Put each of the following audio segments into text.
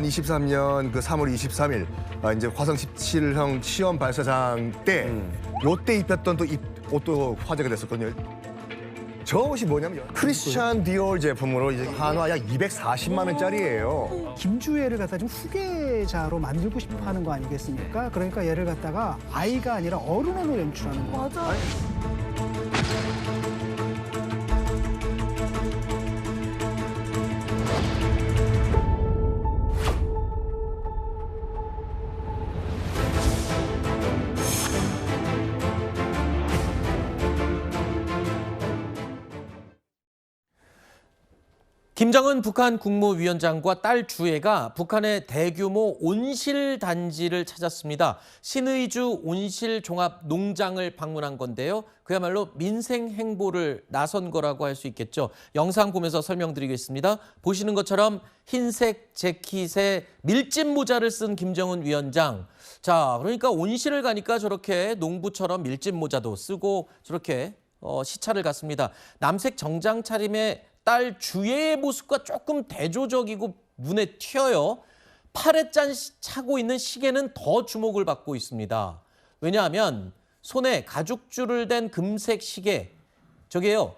2023년 그 3월 23일 이제 화성 17형 시험 발사장 때 요때 입혔던 또 옷도 화제가 됐었거든요. 저 옷이 뭐냐면 크리스찬 디올 제품으로 이제 한화 약 240만 원짜리예요. 김주애를 갖다 좀 후계자로 만들고 싶어 하는 거 아니겠습니까? 그러니까 얘를 갖다가 아이가 아니라 어른으로 연출하는 거. 맞아. 김정은 북한 국무위원장과 딸 주애가 북한의 대규모 온실 단지를 찾았습니다. 신의주 온실 종합 농장을 방문한 건데요. 그야말로 민생 행보를 나선 거라고 할 수 있겠죠. 영상 보면서 설명드리겠습니다. 보시는 것처럼 흰색 재킷에 밀짚 모자를 쓴 김정은 위원장. 자, 그러니까 온실을 가니까 저렇게 농부처럼 밀짚 모자도 쓰고 저렇게 시차를 갔습니다. 남색 정장 차림의 딸 주애의 모습과 조금 대조적이고 눈에 튀어요. 팔에 차고 있는 시계는 더 주목을 받고 있습니다. 왜냐하면 손에 가죽줄을 댄 금색 시계, 저게요.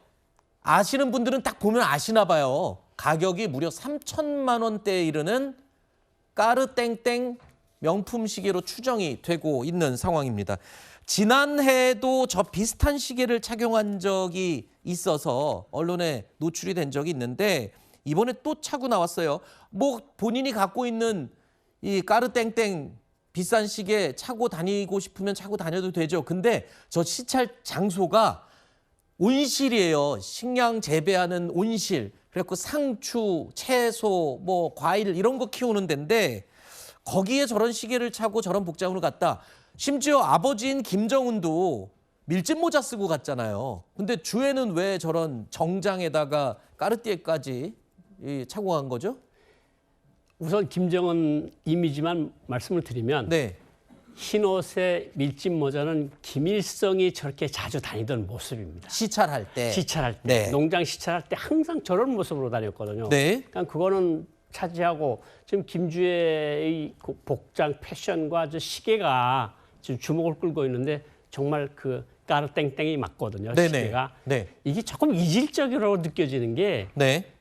아시는 분들은 딱 보면 아시나 봐요. 가격이 무려 3천만 원대에 이르는 까르땡땡 명품 시계로 추정이 되고 있는 상황입니다. 지난해에도 저 비슷한 시계를 착용한 적이 있어서 언론에 노출이 된 적이 있는데 이번에 또 차고 나왔어요. 뭐 본인이 갖고 있는 이 까르땡땡 비싼 시계 차고 다니고 싶으면 차고 다녀도 되죠. 근데 저 시찰 장소가 온실이에요. 식량 재배하는 온실. 그래갖고 상추, 채소, 뭐 과일 이런 거 키우는 데인데 거기에 저런 시계를 차고 저런 복장으로 갔다. 심지어 아버지인 김정은도 밀짚 모자 쓰고 갔잖아요. 근데 주애는 왜 저런 정장에다가 까르띠에까지 차고 간 거죠? 우선 김정은 이미지만 말씀을 드리면 네. 흰 옷에 밀짚 모자는 김일성이 저렇게 자주 다니던 모습입니다. 시찰할 때. 시찰할 때, 네. 농장 시찰할 때 항상 저런 모습으로 다녔거든요. 네. 그러니까 그거는 차지하고 지금 김주애의 그 복장 패션과 저 시계가 지금 주목을 끌고 있는데 정말 그 까르땡땡이 맞거든요. 네네. 시계가. 네. 이게 조금 이질적이라고 느껴지는 게 네.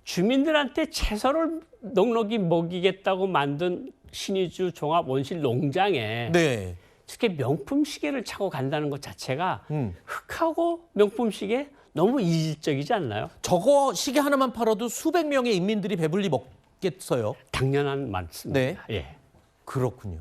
주민들한테 채소를 넉넉히 먹이겠다고 만든 신의주 종합 온실 농장에 네. 저렇게 명품 시계를 차고 간다는 것 자체가 흑하고 명품 시계 너무 이질적이지 않나요? 저거 시계 하나만 팔아도 수백 명의 인민들이 배불리 먹겠어요. 당연한 말씀입니다. 네. 예. 그렇군요.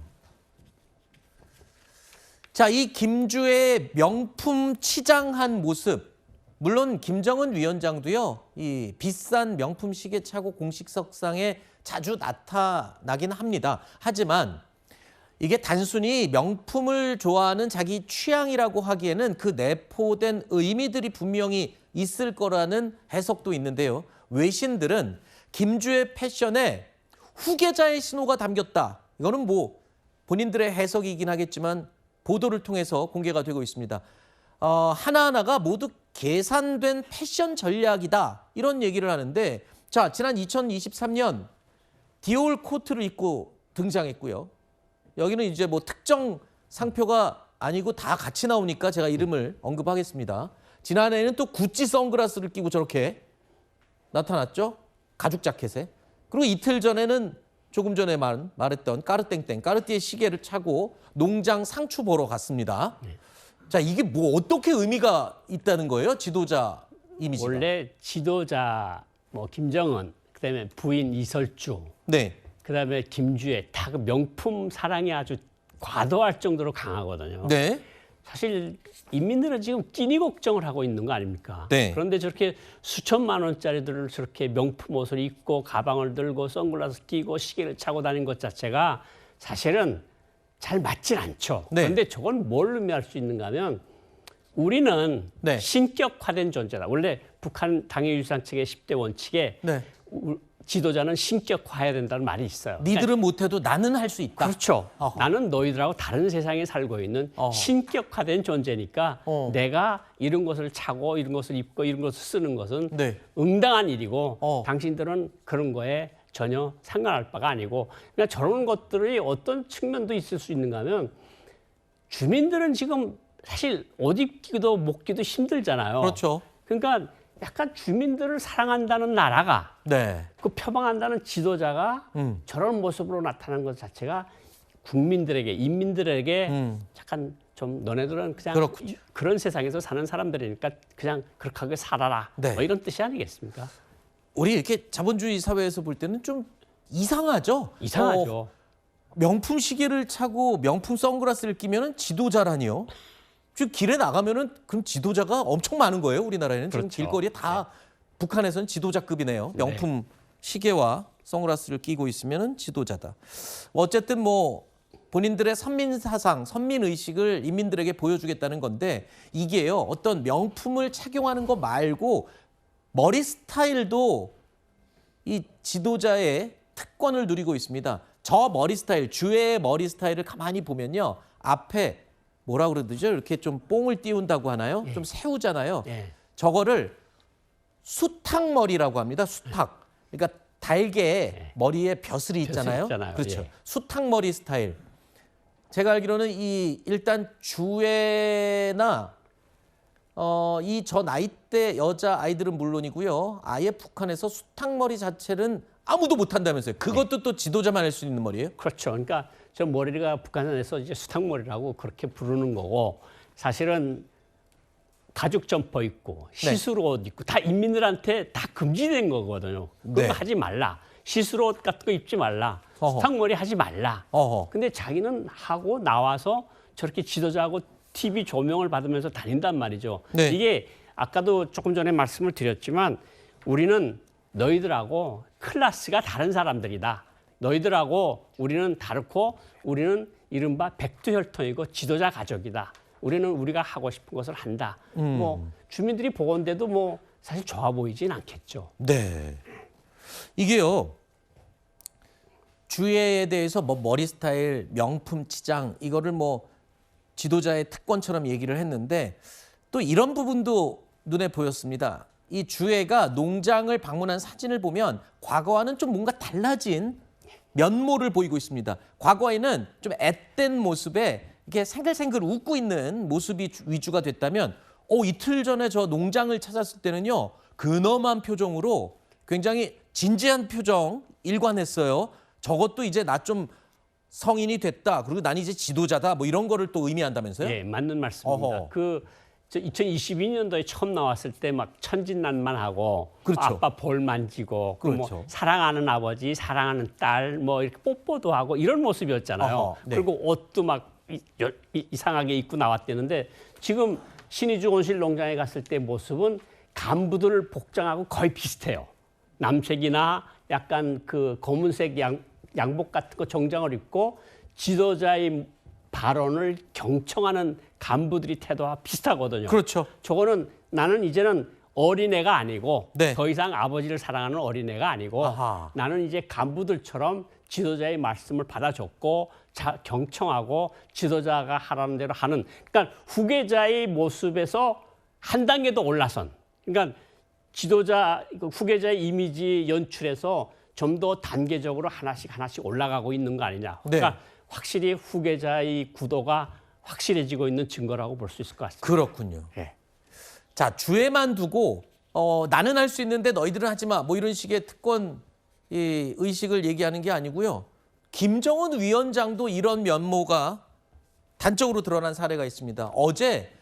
자, 이 김주의 명품 치장한 모습. 물론 김정은 위원장도요. 이 비싼 명품 시계 차고 공식석상에 자주 나타나긴 합니다. 하지만 이게 단순히 명품을 좋아하는 자기 취향이라고 하기에는 그 내포된 의미들이 분명히 있을 거라는 해석도 있는데요. 외신들은 김주의 패션에 후계자의 신호가 담겼다. 이거는 뭐 본인들의 해석이긴 하겠지만 보도를 통해서 공개가 되고 있습니다. 하나하나가 모두 계산된 패션 전략이다. 이런 얘기를 하는데 자, 지난 2023년 디올 코트를 입고 등장했고요. 여기는 이제 뭐 특정 상표가 아니고 다 같이 나오니까 제가 이름을 언급하겠습니다. 지난해에는 또 구찌 선글라스를 끼고 저렇게 나타났죠. 가죽 자켓에. 그리고 이틀 전에는 조금 전에 말했던 까르땡땡, 까르띠에 시계를 차고 농장 상추 보러 갔습니다. 자, 이게 뭐 어떻게 의미가 있다는 거예요? 지도자 이미지가. 원래 지도자 뭐 김정은, 그다음에 부인 이설주, 네. 그다음에 김주애 다 그 명품 사랑이 아주 과도할 정도로 강하거든요. 네. 사실 인민들은 지금 끼니 걱정을 하고 있는 거 아닙니까? 네. 그런데 저렇게 수천만 원짜리들을 저렇게 명품 옷을 입고 가방을 들고 선글라스 끼고 시계를 차고 다니는 것 자체가 사실은 잘 맞진 않죠. 네. 그런데 저건 뭘 의미할 수 있는가 하면 우리는 네. 신격화된 존재다. 원래 북한 당해유산 측의 10대 원칙에 네. 지도자는 신격화해야 된다는 말이 있어요. 니들은 못해도 나는 할 수 있다. 그렇죠. 어허. 나는 너희들하고 다른 세상에 살고 있는 어허. 신격화된 존재니까 내가 이런 것을 차고 이런 것을 입고 이런 것을 쓰는 것은 네. 응당한 일이고 어. 당신들은 그런 거에 전혀 상관할 바가 아니고 그냥 저런 것들이 어떤 측면도 있을 수 있는가 하면 주민들은 지금 사실 옷 입기도 먹기도 힘들잖아요. 그렇죠. 그러니까 약간 주민들을 사랑한다는 나라가 네. 그 표방한다는 지도자가 저런 모습으로 나타나는 것 자체가 국민들에게 인민들에게 약간 좀 너네들은 그냥 그렇군요. 그런 세상에서 사는 사람들이니까 그냥 그렇게 하게 살아라. 네. 뭐 이런 뜻이 아니겠습니까? 우리 이렇게 자본주의 사회에서 볼 때는 좀 이상하죠. 이상하죠. 명품 시계를 차고 명품 선글라스를 끼면은 지도자라니요. 지금 길에 나가면은 그럼 지도자가 엄청 많은 거예요. 우리나라에는 지금 그렇죠. 길거리에 다 북한에서는 지도자급이네요. 명품 시계와 선글라스를 끼고 있으면은 지도자다. 어쨌든 뭐 본인들의 선민 사상, 선민 의식을 인민들에게 보여주겠다는 건데 이게요. 어떤 명품을 착용하는 거 말고 머리 스타일도 이 지도자의 특권을 누리고 있습니다. 저 머리 스타일, 주의 머리 스타일을 가만히 보면요. 앞에 뭐라 그러죠? 이렇게 좀 뽕을 띄운다고 하나요? 좀 세우잖아요. 예. 저거를 수탉머리라고 합니다. 수탉. 그러니까 달개 머리에 벼슬이 있잖아요. 있잖아요. 그렇죠. 예. 수탉머리 스타일. 제가 알기로는 이 일단 주애나 이 저 나이대 여자 아이들은 물론이고요. 아예 북한에서 수탉머리 자체는 아무도 못 한다면서요. 그것도 또 지도자만 할 수 있는 머리예요? 그렇죠. 그러니까 저 머리가 북한에서 이제 수탉머리라고 그렇게 부르는 거고 사실은 가죽 점퍼 입고 시스루 옷 입고 다 인민들한테 다 금지된 거거든요. 그거 네. 하지 말라. 시스루 옷 같은 거 입지 말라. 어허. 수탉머리 하지 말라. 어허. 근데 자기는 하고 나와서 저렇게 지도자하고 TV 조명을 받으면서 다닌단 말이죠. 네. 이게 아까도 조금 전에 말씀을 드렸지만 우리는 너희들하고 클래스가 다른 사람들이다. 너희들하고 우리는 다르고 우리는 이른바 백두혈통이고 지도자 가족이다. 우리는 우리가 하고 싶은 것을 한다. 뭐 주민들이 보건대도 뭐 사실 좋아 보이진 않겠죠. 네. 이게요. 주애에 대해서 뭐 머리 스타일, 명품 치장 이거를 뭐 지도자의 특권처럼 얘기를 했는데 또 이런 부분도 눈에 보였습니다. 이 주애가 농장을 방문한 사진을 보면 과거와는 좀 뭔가 달라진 면모를 보이고 있습니다. 과거에는 좀 앳된 모습에 이렇게 생글생글 웃고 있는 모습이 위주가 됐다면 이틀 전에 저 농장을 찾았을 때는요. 근엄한 표정으로 굉장히 진지한 표정 일관했어요. 저것도 이제 나 좀 성인이 됐다. 그리고 난 이제 지도자다. 뭐 이런 거를 또 의미한다면서요? 예, 맞는 말씀입니다. 어허. 저 2022년도에 처음 나왔을 때 막 천진난만하고 그렇죠. 아빠 볼 만지고 뭐 그렇죠. 사랑하는 아버지, 사랑하는 딸 뭐 이렇게 뽀뽀도 하고 이런 모습이었잖아요. 어허, 네. 그리고 옷도 막 이상하게 입고 나왔대는데 지금 신의주 온실 농장에 갔을 때 모습은 간부들 복장하고 거의 비슷해요. 남색이나 약간 그 검은색 양복 같은 거 정장을 입고 지도자의 발언을 경청하는 간부들이 태도와 비슷하거든요. 그렇죠. 저거는 나는 이제는 어린애가 아니고 네. 더 이상 아버지를 사랑하는 어린애가 아니고 아하. 나는 이제 간부들처럼 지도자의 말씀을 받아줬고 경청하고 지도자가 하라는 대로 하는 그러니까 후계자의 모습에서 한 단계 더 올라선 그러니까 지도자 후계자의 이미지 연출에서 좀 더 단계적으로 하나씩 올라가고 있는 거 아니냐. 그러니까 네. 확실히 후계자의 구도가 확실해지고 있는 증거라고 볼 수 있을 것 같습니다. 그렇군요. 예. 자, 주애만 두고 나는 할 수 있는데 너희들은 하지 마. 뭐 이런 식의 특권 의식을 얘기하는 게 아니고요. 김정은 위원장도 이런 면모가 단적으로 드러난 사례가 있습니다. 어제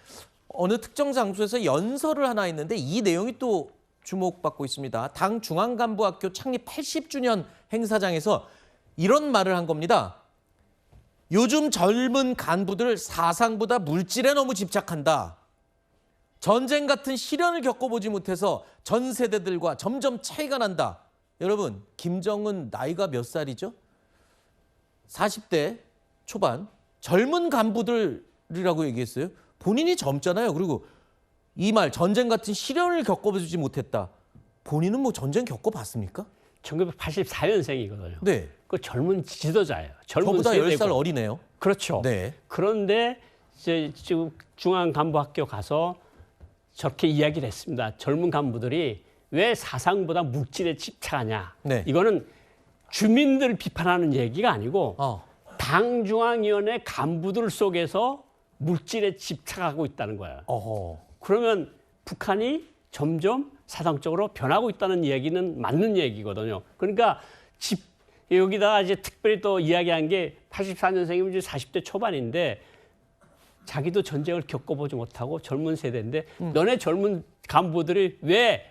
어느 특정 장소에서 연설을 하나 했는데 이 내용이 또 주목받고 있습니다. 당 중앙간부학교 창립 80주년 행사장에서 이런 말을 한 겁니다. 요즘 젊은 간부들 사상보다 물질에 너무 집착한다. 전쟁 같은 시련을 겪어보지 못해서 전 세대들과 점점 차이가 난다. 여러분, 김정은 나이가 몇 살이죠? 40대 초반. 젊은 간부들이라고 얘기했어요. 본인이 젊잖아요. 그리고 이 말, 전쟁 같은 시련을 겪어보지 못했다. 본인은 뭐 전쟁 겪어봤습니까? 1984년생이거든요. 네. 그 젊은 지도자예요. 젊은 저보다 세대고. 10살 어리네요. 그렇죠. 네. 그런데 이제 지금 중앙간부학교 가서 저렇게 이야기를 했습니다. 젊은 간부들이 왜 사상보다 물질에 집착하냐. 네. 이거는 주민들 비판하는 얘기가 아니고 어. 당중앙위원회 간부들 속에서 물질에 집착하고 있다는 거예요. 어허. 그러면 북한이 점점 사상적으로 변하고 있다는 얘기는 맞는 얘기거든요. 그러니까 여기다가 이제 특별히 또 이야기한 게 84년생이면 이제 40대 초반인데 자기도 전쟁을 겪어보지 못하고 젊은 세대인데 너네 젊은 간부들이 왜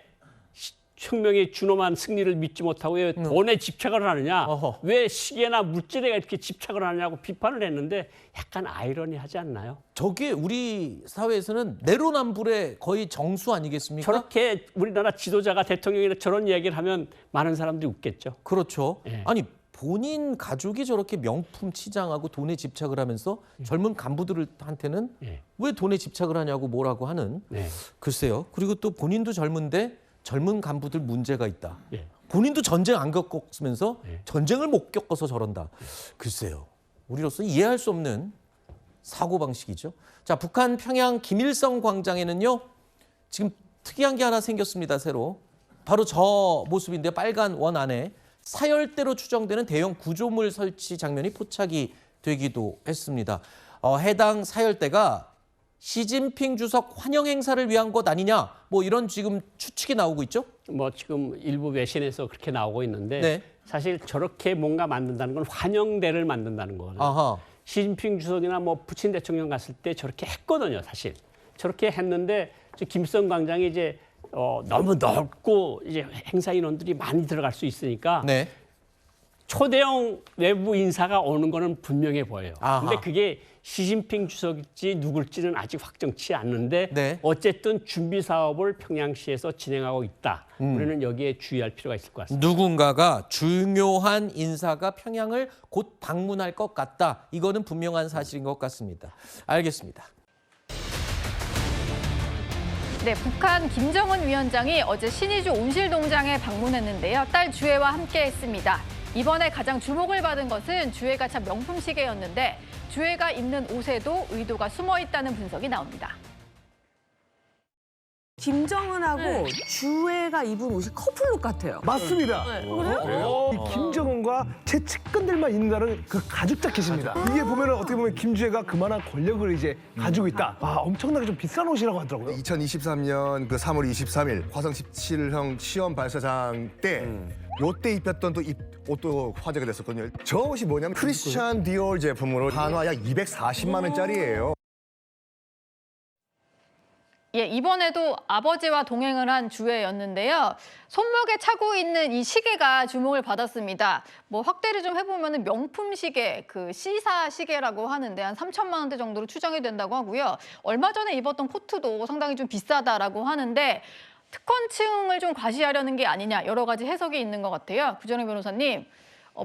혁명의 준엄한 승리를 믿지 못하고 왜 돈에 집착을 하느냐, 어허. 왜 시계나 물질에 이렇게 집착을 하느냐고 비판을 했는데 약간 아이러니하지 않나요? 저게 우리 사회에서는 내로남불의 거의 정수 아니겠습니까? 저렇게 우리나라 지도자가 대통령이나 저런 얘기를 하면 많은 사람들이 웃겠죠. 그렇죠. 예. 아니 본인 가족이 저렇게 명품 치장하고 돈에 집착을 하면서 젊은 간부들한테는 예. 왜 돈에 집착을 하냐고 뭐라고 하는 네. 글쎄요. 그리고 또 본인도 젊은데 젊은 간부들 문제가 있다. 예. 본인도 전쟁 안 겪었으면서 예. 전쟁을 못 겪어서 저런다. 글쎄요. 우리로서 이해할 수 없는 사고방식이죠. 자, 북한 평양 김일성 광장에는요. 지금 특이한 게 하나 생겼습니다. 새로. 바로 저 모습인데요. 빨간 원 안에 사열대로 추정되는 대형 구조물 설치 장면이 포착이 되기도 했습니다. 해당 사열대가 시진핑 주석 환영 행사를 위한 것 아니냐, 뭐 이런 지금 추측이 나오고 있죠. 뭐 지금 일부 외신에서 그렇게 나오고 있는데 네. 사실 저렇게 뭔가 만든다는 건 환영대를 만든다는 거거든요. 아하. 시진핑 주석이나 뭐 푸친 대통령 갔을 때 저렇게 했거든요, 사실. 저렇게 했는데 김일성 광장이 이제 너무 넓고 이제 행사 인원들이 많이 들어갈 수 있으니까 네. 초대형 외부 인사가 오는 거는 분명해 보여요. 아하. 근데 그게 시진핑 주석일지 누굴지는 아직 확정치 않는데 네. 어쨌든 준비 사업을 평양시에서 진행하고 있다. 우리는 여기에 주의할 필요가 있을 것 같습니다. 누군가가 중요한 인사가 평양을 곧 방문할 것 같다. 이거는 분명한 사실인 것 같습니다. 알겠습니다. 네, 북한 김정은 위원장이 어제 신의주 온실농장에 방문했는데요. 딸 주혜와 함께했습니다. 이번에 가장 주목을 받은 것은 주혜가 참 명품 시계였는데 주혜가 입는 옷에도 의도가 숨어 있다는 분석이 나옵니다. 김정은하고 주혜가 입은 옷이 커플룩 같아요. 맞습니다. 그래요? 이 김정은과 제 측근들만 입는다는 그 가죽 자켓입니다. 이게 보면은 어떻게 보면 김주혜가 그만한 권력을 이제 가지고 있다. 아, 엄청나게 좀 비싼 옷이라고 하더라고요. 2023년 그 3월 23일 화성 17형 시험 발사장 때 요때 입혔던 또 옷도 화제가 됐었거든요. 저 옷이 뭐냐면 크리스찬 디올 제품으로 한화 약 240만 원짜리예요. 예, 이번에도 아버지와 동행을 한 주혜였는데요. 손목에 차고 있는 이 시계가 주목을 받았습니다. 뭐 확대를 좀 해보면 명품 시계, 그 C사 시계라고 하는데 한 3천만 원대 정도로 추정이 된다고 하고요. 얼마 전에 입었던 코트도 상당히 좀 비싸다라고 하는데 특권층을 좀 과시하려는 게 아니냐 여러 가지 해석이 있는 것 같아요. 구전혜 변호사님.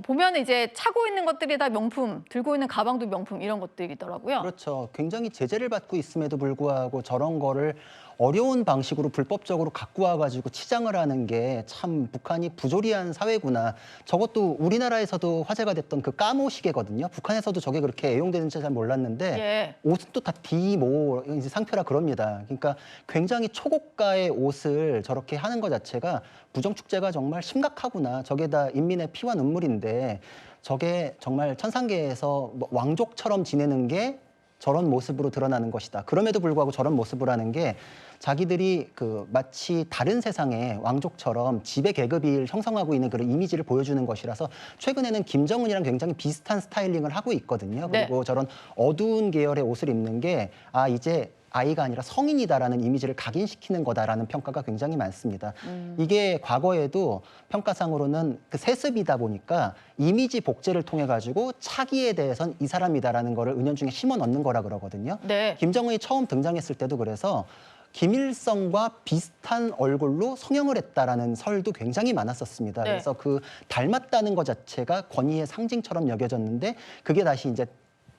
보면 이제 차고 있는 것들이 다 명품, 들고 있는 가방도 명품 이런 것들이더라고요. 그렇죠. 굉장히 제재를 받고 있음에도 불구하고 저런 거를 어려운 방식으로 불법적으로 갖고 와가지고 치장을 하는 게 참 북한이 부조리한 사회구나. 저것도 우리나라에서도 화제가 됐던 그 까모 시계거든요. 북한에서도 저게 그렇게 애용되는지 잘 몰랐는데 예. 옷은 또 다 디모 이제 상표라 그럽니다. 그러니까 굉장히 초고가의 옷을 저렇게 하는 것 자체가 부정축제가 정말 심각하구나. 저게 다 인민의 피와 눈물인데 저게 정말 천상계에서 뭐 왕족처럼 지내는 게 저런 모습으로 드러나는 것이다. 그럼에도 불구하고 저런 모습을 하는 게 자기들이 그 마치 다른 세상의 왕족처럼 지배 계급을 형성하고 있는 그런 이미지를 보여주는 것이라서 최근에는 김정은이랑 굉장히 비슷한 스타일링을 하고 있거든요. 네. 그리고 저런 어두운 계열의 옷을 입는 게 이제 아이가 아니라 성인이다라는 이미지를 각인시키는 거다라는 평가가 굉장히 많습니다. 이게 과거에도 평가상으로는 그 세습이다 보니까 이미지 복제를 통해 가지고 차기에 대해선 이 사람이다라는 거를 은연중에 심어 넣는 거라 그러거든요. 네. 김정은이 처음 등장했을 때도 그래서 김일성과 비슷한 얼굴로 성형을 했다라는 설도 굉장히 많았었습니다. 네. 그래서 그 닮았다는 것 자체가 권위의 상징처럼 여겨졌는데 그게 다시 이제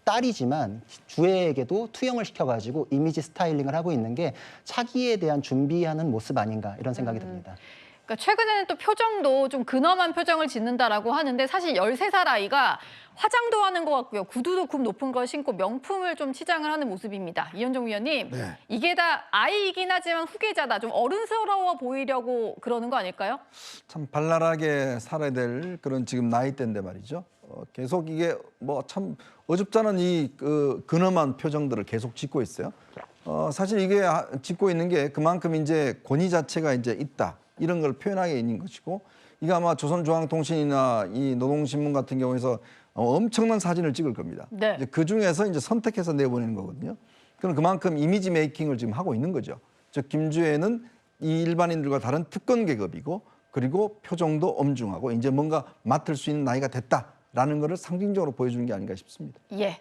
딸이지만 주혜에게도 투영을 시켜가지고 이미지 스타일링을 하고 있는 게 차기에 대한 준비하는 모습 아닌가 이런 생각이 듭니다. 그러니까 최근에는 또 표정도 좀 근엄한 표정을 짓는다라고 하는데 사실 13살 아이가 화장도 하는 것 같고요. 구두도 굽 높은 걸 신고 명품을 좀 치장을 하는 모습입니다. 이현정 위원님, 이게 다 아이이긴 하지만 후계자다. 좀 어른스러워 보이려고 그러는 거 아닐까요? 참 발랄하게 살아야 될 그런 지금 나이대인데 말이죠. 계속 이게 뭐 참 어줍잖은 이 근엄한 표정들을 계속 짓고 있어요. 사실 이게 짓고 있는 게 그만큼 이제 권위 자체가 이제 있다. 이런 걸 표현하게 있는 것이고, 이게 아마 조선중앙통신이나 이 노동신문 같은 경우에서 엄청난 사진을 찍을 겁니다. 네. 이제 그 중에서 이제 선택해서 내보내는 거거든요. 그럼 그만큼 이미지 메이킹을 지금 하고 있는 거죠. 즉 김주애는 이 일반인들과 다른 특권 계급이고, 그리고 표정도 엄중하고 이제 뭔가 맡을 수 있는 나이가 됐다라는 것을 상징적으로 보여주는 게 아닌가 싶습니다. 예.